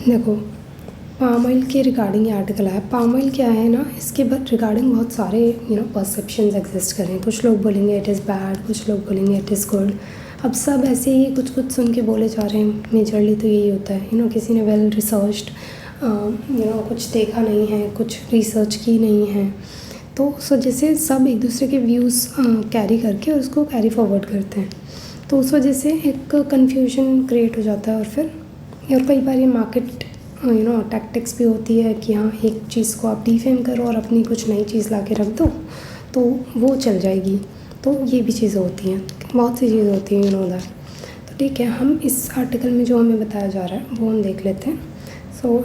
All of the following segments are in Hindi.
देखो, पाम ऑयल के रिगार्डिंग ये आर्टिकल है। पाम ऑयल क्या है ना, इसके रिगार्डिंग बहुत सारे परसेप्शंस एग्जिस्ट करें। कुछ लोग बोलेंगे इट इज़ बैड, कुछ लोग बोलेंगे इट इज़ गुड। अब सब ऐसे ही कुछ कुछ सुन के बोले जा रहे हैं। मेजरली तो यही होता है, किसी ने वेल रिसर्च्ड कुछ देखा नहीं है, कुछ रिसर्च की नहीं है, तो उस वजह से सब एक दूसरे के व्यूज़ कैरी करके और उसको कैरी फॉरवर्ड करते हैं। तो उस वजह से एक कन्फ्यूजन क्रिएट हो जाता है। और कई बार ये मार्केट टैक्टिक्स भी होती है कि हाँ, एक चीज़ को आप डिफेम करो और अपनी कुछ नई चीज़ ला के रख दो तो वो चल जाएगी। तो ये भी चीज़ें होती हैं, बहुत सी चीज़ें होती हैं दैट। तो ठीक है, हम इस आर्टिकल में जो हमें बताया जा रहा है वो हम देख लेते हैं। सो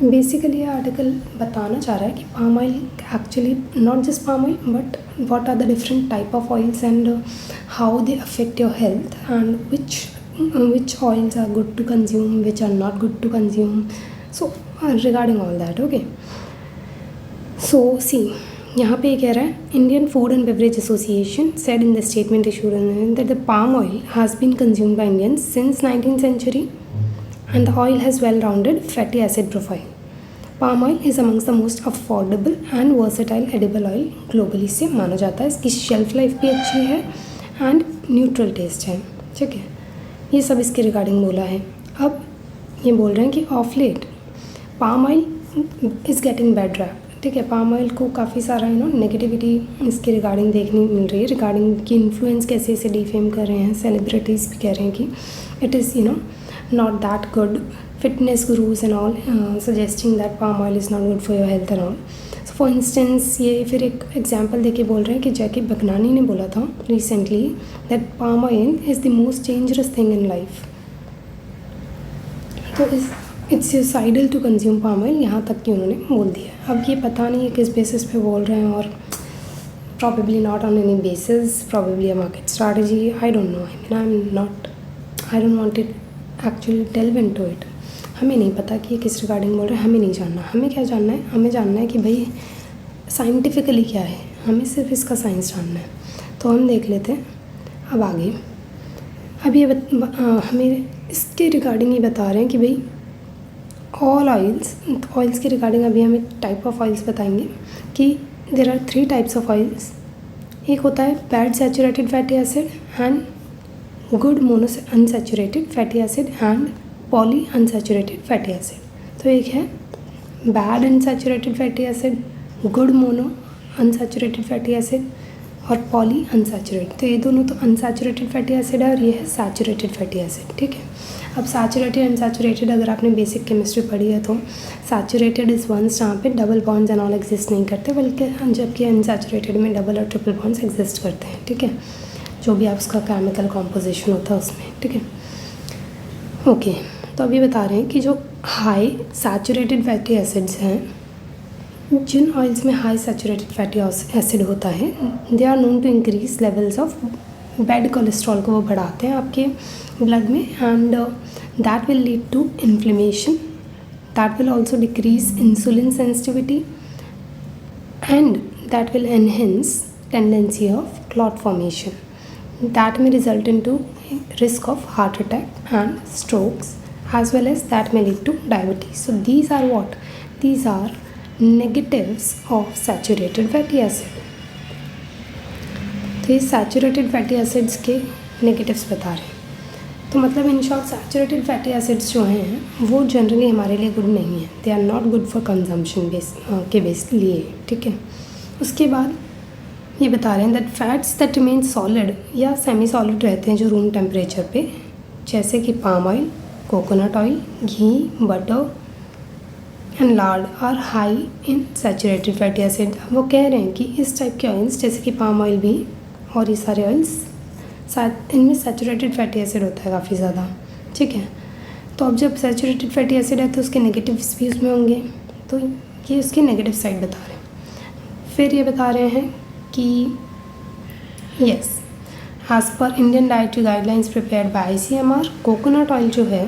बेसिकली ये आर्टिकल बताना चाह रहा है कि palm oil actually not just palm oil but what are the different type of oils and how they affect your health and which oils are good to consume, which are not good to consume. So regarding all that, okay. So see, यहाँ पे कह रहा है Indian Food and Beverage Association said in the statement issued that the palm oil has been consumed by Indians since 19th century and the oil has well-rounded fatty acid profile. Palm oil is amongst the most affordable and versatile edible oil globally से माना जाता है। इसकी शेल्फ लाइफ भी अच्छी है एंड न्यूट्रल टेस्ट है, ठीक है। ये सब इसके रिगार्डिंग बोला है। अब ये बोल रहे हैं कि of late palm oil is getting bad rap, ठीक है। पाम ऑयल को काफ़ी सारा नेगेटिविटी इसके रिगार्डिंग देखने मिल रही है, रिगार्डिंग कि इन्फ्लुएंस कैसे इसे डिफेम कर रहे हैं। सेलिब्रिटीज़ भी कह रहे हैं कि it is not that good. Fitness गुरूज and all suggesting that palm oil is not good for your health and all. For instance ये फिर एक एग्जांपल देके बोल रहे हैं कि जैकी बगनानी ने बोला था recently that palm oil is the most dangerous thing in life. तो it's suicidal to consume palm oil, यहाँ तक कि उन्होंने बोल दिया। अब ये पता नहीं है किस बेसिस पे बोल रहे हैं और probably not on any basis, probably a market strategy, I don't know. I don't want it actually delve into it. हमें नहीं पता कि ये किस रिगार्डिंग बोल रहे हैं, हमें नहीं जानना। हमें क्या जानना है, हमें जानना है कि भाई साइंटिफिकली क्या है, हमें सिर्फ इसका साइंस जानना है। तो हम देख लेते हैं अब आगे। अब ये हमें इसके रिगार्डिंग ये बता रहे हैं कि भाई ऑल ऑयल्स के रिगार्डिंग अभी हमें टाइप ऑफ ऑयल्स बताएंगे कि there are 3 types of oils. एक होता है bad saturated fatty acid and good mono unsaturated fatty acid and poly unsaturated fatty acid. तो एक है bad unsaturated fatty acid, good mono unsaturated fatty acid और पॉली अनसैचुरेटेड। तो ये दोनों तो अनसैचुरेटेड फैटी एसिड है और ये है सैचुरेटेड फैटी एसिड, ठीक है। अब सैचुरेटेड अनसैचुरेटेड अगर आपने बेसिक केमिस्ट्री पढ़ी है तो सैचुरेटेड इज़ वंस जहाँ पे double bonds and all exist नहीं करते, बल्कि जबकि अनसैचुरेटेड में डबल और ट्रिपल बॉन्ड्स एग्जिस्ट करते हैं, ठीक है। जो भी आप उसका केमिकल कॉम्पोजिशन होता है उसमें, ठीक है, ओके। तो अभी बता रहे हैं कि जो हाई सैचुरेटेड फैटी एसिड्स हैं, जिन ऑयल्स में हाई सैचुरेटेड फैटी एसिड होता है, they are known to increase levels of bad cholesterol को वो बढ़ाते हैं आपके ब्लड में and that will lead to inflammation, that will also decrease insulin sensitivity and that will enhance tendency of clot formation that may result into risk of heart attack and strokes as well as that may lead to diabetes. So these are what? These are negatives of saturated fatty acid. तो ये सैचुरेटेड फैटी एसिड्स के नेगेटिव्स बता रहे हैं। तो मतलब in short saturated fatty acids जो हैं वो जनरली हमारे लिए गुड नहीं है, they are not good for consumption के बेस लिए, ठीक है। उसके बाद ये बता रहे हैं that fats that remain solid या सेमी सॉलिड रहते हैं जो रूम टेम्परेचर पे, जैसे कि palm oil, coconut oil, ghee, butter and lard are high in saturated fatty acid. वो कह रहे हैं कि इस टाइप के ऑयल्स जैसे कि पाम ऑयल भी और ये सारे ऑयल्स इनमें सैचुरेटेड फैटी एसिड होता है काफ़ी ज़्यादा, ठीक है। तो अब जब सैचुरेटेड फैटी एसिड है तो उसके नेगेटिव्स भी उसमें होंगे, तो ये उसकी नेगेटिव साइड बता रहे हैं। फिर ये बता रहे हैं कि yes as per Indian dietary guidelines prepared by ICMR, coconut oil जो है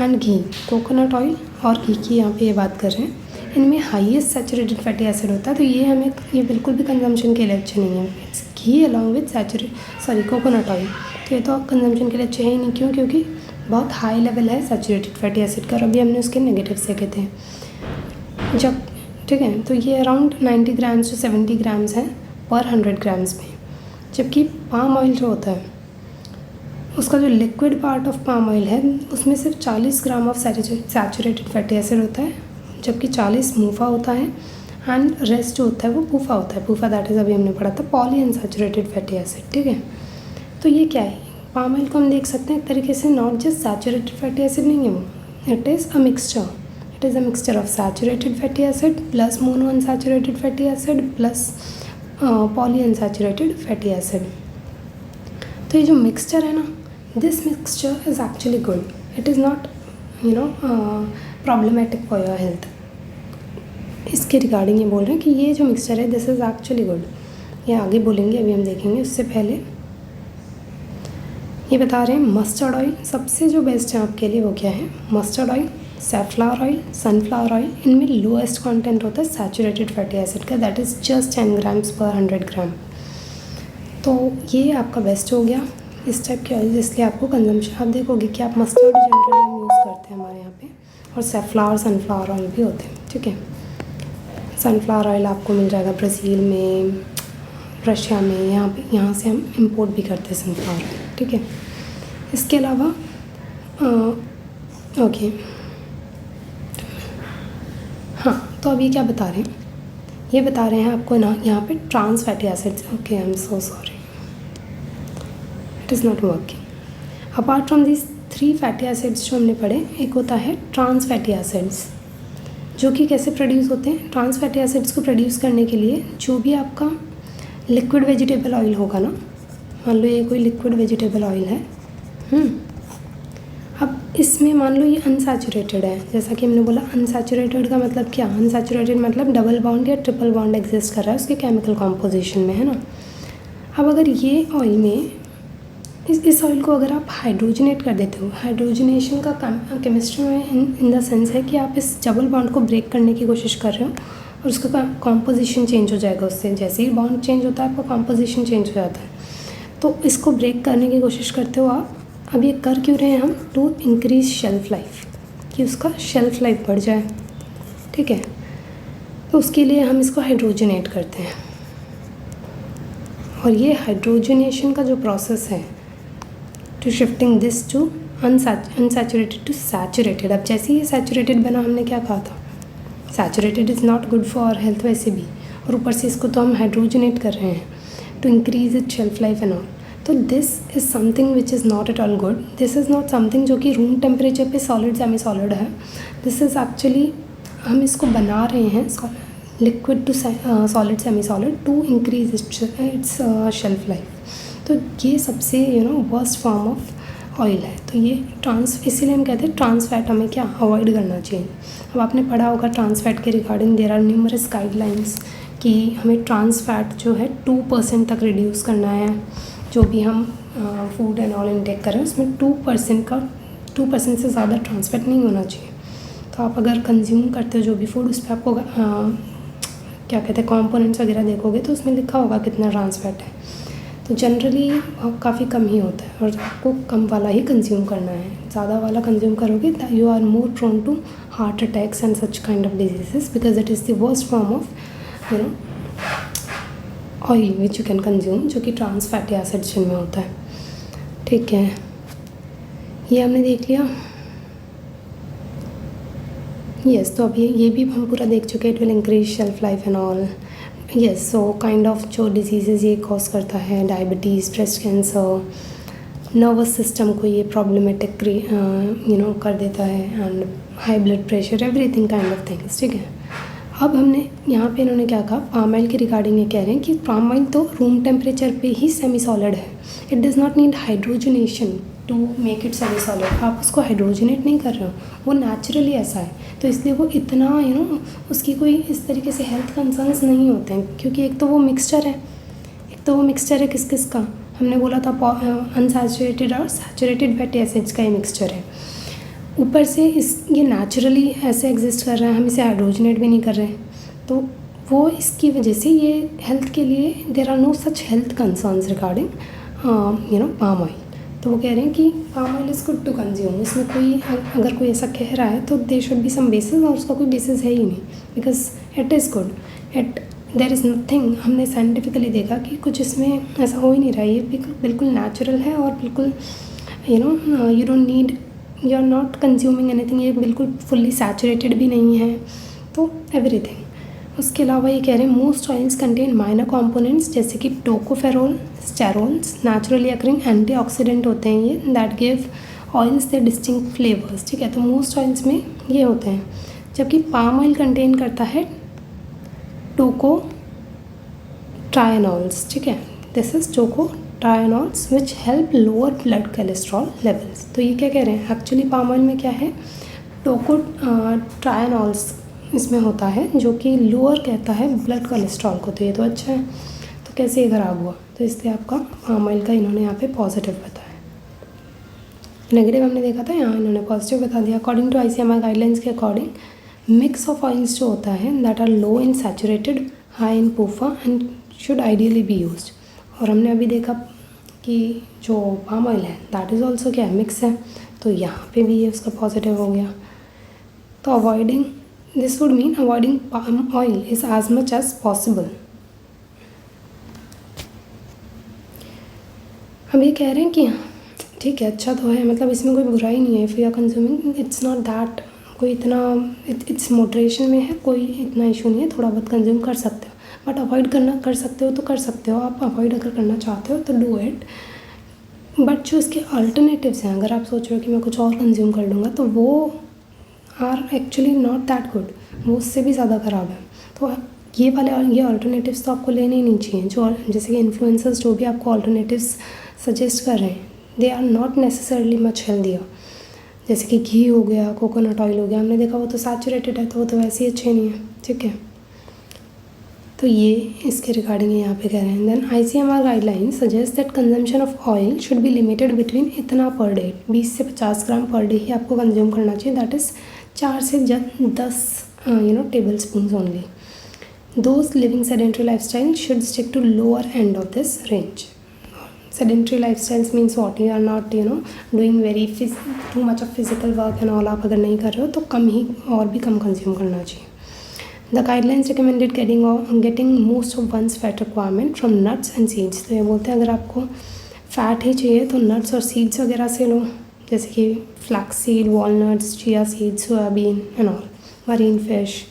एंड घी, कोकोनट ऑयल और घी की यहाँ पे ये बात कर रहे हैं, इनमें हाईएस्ट सैचुरेटेड फैटी एसिड होता है। तो ये बिल्कुल भी कंजम्पशन के लिए अच्छे नहीं है। It's ghee along with coconut oil, तो ये तो कंजम्पशन के लिए अच्छे है ही नहीं। क्यों? क्योंकि बहुत हाई लेवल है सैचुरेटेड फैटी एसिड का, और अभी हमने उसके नेगेटिव्स देखे थे जब, ठीक है। तो ये अराउंड 90 ग्राम्स to 70 ग्राम्स है पर 100 ग्राम्स में, जबकि पाम ऑयल जो होता है उसका जो liquid part of palm oil है उसमें सिर्फ 40 gram of saturated fatty acid होता है, जबकि 40 मूफा होता है, एंड रेस्ट जो होता है वो पूफा होता है। पूफा दैट इज़ अभी हमने पढ़ा था पॉली अनसैचुरेटेड फैटी एसिड, ठीक है। तो ये क्या है, पाम ऑयल को हम देख सकते हैं एक तरीके से not just saturated fatty acid नहीं है वो, it is a mixture of saturated fatty acid plus mono unsaturated fatty acid plus poly unsaturated fatty acid. तो ये जो मिक्सचर है ना, this mixture is actually good, it is not problematic for your health. इसके रिगार्डिंग ये बोल रहे हैं कि ये जो मिक्सचर है दिस इज़ एक्चुअली गुड, ये आगे बोलेंगे, अभी हम देखेंगे। उससे पहले ये बता रहे हैं मस्टर्ड ऑयल सबसे जो बेस्ट है आपके लिए वो क्या है, mustard oil, safflower oil, sunflower oil, इनमें लोएस्ट कंटेंट होता है सैचुरेटेड फैटी एसिड का, दैट इज़ जस्ट 10 ग्राम्स पर 100 ग्राम। तो ये आपका बेस्ट हो गया इस टाइप के ऑयल, इसलिए आपको कंजम्पशन, आप देखोगे कि आप मस्टर्ड जनरली हम यूज़ करते हैं हमारे यहाँ पे, और सनफ्लावर ऑयल भी होते हैं, ठीक है। सनफ्लावर ऑयल आपको मिल जाएगा ब्राज़ील में, रशिया में, यहाँ से हम इंपोर्ट भी करते हैं सनफ्लावर ऑयल, ठीक है। इसके अलावा ओके, हाँ, तो अब ये क्या बता रहे हैं, ये बता रहे हैं आपको ना यहाँ पे trans fatty acids, okay I am so sorry it is not working. Apart from this 3 fatty acids जो हमने पढ़े, एक होता है ट्रांस फैटी एसिड्स, जो कि कैसे प्रोड्यूस होते हैं। ट्रांस फैटी एसिड्स को प्रोड्यूस करने के लिए जो भी आपका लिक्विड वेजिटेबल ऑयल होगा ना, मान लो ये कोई लिक्विड वेजिटेबल ऑयल है, अब इसमें मान लो ये अनसैचुरेटेड है, जैसा कि हमने बोला अनसैचुरेटेड का मतलब क्या, अनसैचुरेटेड मतलब डबल बॉन्ड या ट्रिपल बॉन्ड एग्जिस्ट कर रहा है उसके केमिकल कॉम्पोजिशन में, है ना। अब अगर ये ऑयल में इस ऑयल को अगर आप हाइड्रोजनेट कर देते हो, हाइड्रोजनेशन का केमिस्ट्री में इन द सेंस है कि आप इस डबल बॉन्ड को ब्रेक करने की कोशिश कर रहे हो और उसका कॉम्पोजिशन चेंज हो जाएगा उससे, जैसे ही बॉन्ड चेंज होता है आपका कॉम्पोजिशन चेंज हो जाता है। तो इसको ब्रेक करने की कोशिश करते हो आप। अब ये कर क्यों रहे हैं हम, टू इंक्रीज शेल्फ लाइफ, कि उसका शेल्फ लाइफ बढ़ जाए, ठीक है। तो उसके लिए हम इसको हाइड्रोजनेट करते हैं, और ये हाइड्रोजनेशन का जो प्रोसेस है to shifting this to unsaturated to saturated, अब जैसे ही सैचुरेटेड बना हमने क्या कहा था, saturated is not good for health वैसे भी, और ऊपर से इसको तो हम हाइड्रोजनेट कर रहे हैं to increase it shelf life and all. तो this is something which is not at all good, this is not something जो कि रूम टेम्परेचर पे सॉलिड सेमी सॉलिड है, दिस इज़ एक्चुअली हम इसको बना रहे हैं liquid to solid semi solid to increase its shelf life. तो ये सबसे वर्स्ट फॉर्म ऑफ ऑयल है। तो ये इसीलिए हम कहते हैं ट्रांस फैट हमें क्या अवॉइड करना चाहिए। अब आपने पढ़ा होगा ट्रांस फैट के regarding there are numerous guidelines कि हमें ट्रांस फैट जो है 2% तक रिड्यूस करना है, जो भी हम फूड एंड ऑल इनटेक करें उसमें 2% से ज़्यादा ट्रांस फैट नहीं होना चाहिए। तो आप अगर कंज्यूम करते हो जो भी फूड, उस पर आपको क्या कहते हैं कंपोनेंट्स वगैरह देखोगे तो उसमें लिखा होगा कितना ट्रांस फैट है। तो जनरली काफ़ी कम ही होता है, और आपको कम वाला ही कंज्यूम करना है। ज़्यादा वाला कंज्यूम करोगे you are more prone to heart attacks and such kind of diseases, because it is the worst form of oil which you can consume, जो कि ट्रांस फैटी एसिड्स जिनमें होता है, ठीक है। ये हमने देख लिया, यस। तो अब ये भी हम पूरा देख चुके हैं, it will increase shelf life and all, yes. So kind of जो डिजीज़ेज़ ये कॉज करता है, diabetes, breast cancer, nervous system को ये प्रॉब्लमेटिक कर देता है, and high blood pressure, everything kind of things, ठीक है। अब हमने यहाँ पे इन्होंने क्या कहा, पाम ऑयल के रिगार्डिंग ये कह रहे हैं कि पाम ऑयल तो रूम टेम्परेचर पे ही सेमी सॉलिड है, it does not need hydrogenation to make it semi solid. आप उसको हाइड्रोजनेट नहीं कर रहे हो, वो नेचुरली ऐसा है, तो इसलिए वो इतना उसकी कोई इस तरीके से हेल्थ कंसर्न्स नहीं होते हैं, क्योंकि एक तो वो मिक्सचर है, किस किस का हमने बोला था, अनसैचुरेटेड और सैचुरेटेड फैटी एसिड्स का ये मिक्सचर है। ऊपर से ये नेचुरली ऐसे एग्जिस्ट कर रहा है, हम इसे हाइड्रोजनेट भी नहीं कर रहे हैं, तो वो इसकी वजह से ये हेल्थ के लिए there are no such health concerns regarding palm oil. तो वो कह रहे हैं कि palm oil is good to consume. इसमें कोई अगर कोई ऐसा कह रहा है तो they should be some basis, और उसका कोई बेसिस है ही नहीं, because it is good, it there is nothing. हमने साइंटिफिकली देखा कि कुछ इसमें ऐसा हो ही नहीं रहा है, ये बिल्कुल नेचुरल है और बिल्कुल you don't need, you are not consuming anything, ये बिल्कुल फुल्ली सैचुरेटेड भी नहीं है, तो एवरीथिंग। उसके अलावा ये कह रहे हैं most oils contain minor components जैसे कि tocopherol, sterols, naturally occurring antioxidant होते हैं ये, that give oils they distinct flavours. ठीक है, तो मोस्ट ऑयल्स में ये होते हैं, जबकि पाम ऑयल कंटेन करता है टोको ट्रायनॉल्स। ठीक है, this is tocotrienols which help lower blood cholesterol levels. तो ये क्या कह रहे हैं, एक्चुअली पाम ऑयल में क्या है, टोको ट्रायनॉल्स इसमें होता है जो कि लोअर कहता है ब्लड कोलेस्ट्रॉल को, तो ये तो अच्छा है। तो कैसे ये ख़राब हुआ, तो इसलिए आपका पाम ऑयल का इन्होंने यहाँ पे पॉजिटिव बताया, नेगेटिव हमने देखा था, यहाँ इन्होंने पॉजिटिव बता दिया। अकॉर्डिंग टू ICMR गाइडलाइंस के अकॉर्डिंग मिक्स ऑफ ऑयल्स जो होता है that are low in saturated, high in PUFA and should ideally be used. और हमने अभी देखा कि जो पाम ऑयल है दैट इज़ ऑल्सो क्या है, मिक्स है, तो यहाँ पे भी ये उसका पॉजिटिव हो गया। तो avoiding this would mean avoiding palm oil is as much as possible. अब ये कह रहे हैं कि ठीक है, अच्छा तो है, मतलब इसमें कोई बुराई नहीं है, if you are consuming it's not that कोई इतना, इट्स मॉडरेशन में है, कोई इतना इशू नहीं है, थोड़ा बहुत कंज्यूम कर सकते हो, बट अवॉइड करना कर सकते हो तो कर सकते हो, आप अवॉइड अगर करना चाहते हो तो डू इट। बट जो इसके अल्टरनेटिव्स हैं, अगर आप सोच रहे हो कि मैं कुछ और कंज्यूम कर लूँगा, तो वो are actually not that good, वो उससे भी ज़्यादा ख़राब है। तो ये अल्टरनेटिव्स तो आपको लेने ही नहीं चाहिए। जो जैसे कि इन्फ्लुएंसर्स जो भी आपको अल्टरनेटिव्स सजेस्ट कर रहे हैं, they are not necessarily much healthier. जैसे कि घी हो गया, कोकोनट ऑयल हो गया, हमने देखा वो तो सैचुरेटेड है, तो वो तो वैसे ही अच्छे नहीं है। ठीक है, तो ये इसके रिगार्डिंग यहाँ पे कह रहे हैं। Then ICMR guideline suggest that consumption of oil should be limited between इतना पर डे, 20 से 50 ग्राम पर डे ही आपको कंज्यूम करना चाहिए, दैट इज़ 4 से 10 tablespoon only. Those living sedentary lifestyle should stick to lower end of this range. Sedentary lifestyles means what, you are not doing very too much of physical work and all, आप अगर नहीं कर रहे हो तो कम ही और भी कम कंज्यूम करना चाहिए। The guidelines recommended getting most of one's fat requirement from nuts and seeds. तो ये बोलते हैं अगर आपको फ़ैट ही चाहिए तो नट्स और सीड्स वगैरह से लो, जैसे कि flax seed, walnuts, chia seeds, soybean and all, marine fish.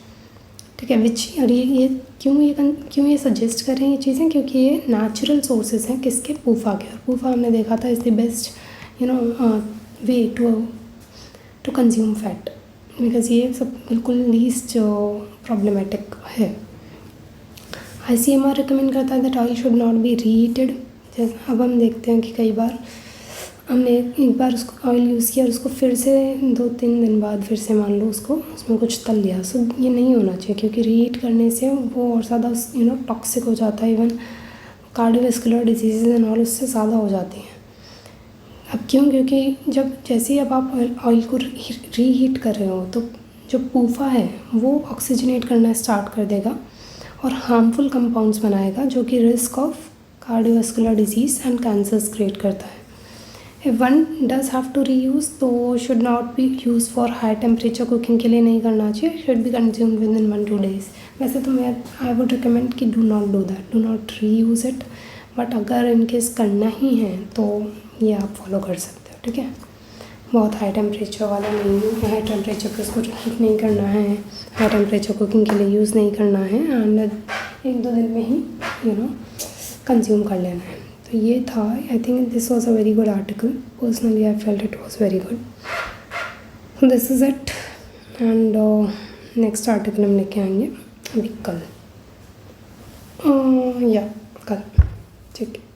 ठीक है, विच और ये क्यों ये सजेस्ट कर रहे हैं ये चीज़ें, क्योंकि ये नेचुरल सोर्सेज हैं किसके, PUFA के। और PUFA हमने देखा था is the best way to consume fat, because ये सब बिल्कुल लीस्ट प्रॉब्लमेटिक है। ICMR रिकमेंड करता है that oil should not be reheated. जैसे अब हम देखते हैं कि कई बार हमने एक बार उसको ऑयल यूज़ किया और उसको फिर से 2-3 दिन बाद फिर से मान लो उसमें कुछ तल लिया, सो ये नहीं होना चाहिए, क्योंकि रीहीट करने से वो और ज़्यादा टॉक्सिक हो जाता है, even cardiovascular disease and all उससे ज़्यादा हो जाती हैं। अब क्यों, क्योंकि जैसे ही अब आप ऑयल को रीहीट कर रहे हो तो जो PUFA है वो ऑक्सीजनेट करना स्टार्ट कर देगा और हार्मफुल कंपाउंड्स बनाएगा, जो कि risk of cardiovascular disease and cancers create करता है। If one does have to reuse, तो should not be used for high temperature cooking के लिए नहीं करना चाहिए, should be consumed within 1-2 days। वैसे तो I would recommend कि do not do that, do not reuse it, but अगर in case करना ही है तो ये आप फॉलो कर सकते हो। ठीक है, बहुत हाई टेम्परेचर वाला नहीं, हाई टेम्परेचर पे उसको हीट नहीं करना है, हाई टेम्परेचर कुकिंग के लिए यूज़ नहीं करना है, एंड 1-2 दिन में ही कंज्यूम कर लेना है। तो ये था, I think this was a very good article, personally I felt it was very good. This is it, and next article हम लेके आएंगे अभी कल, या कल। ठीक है।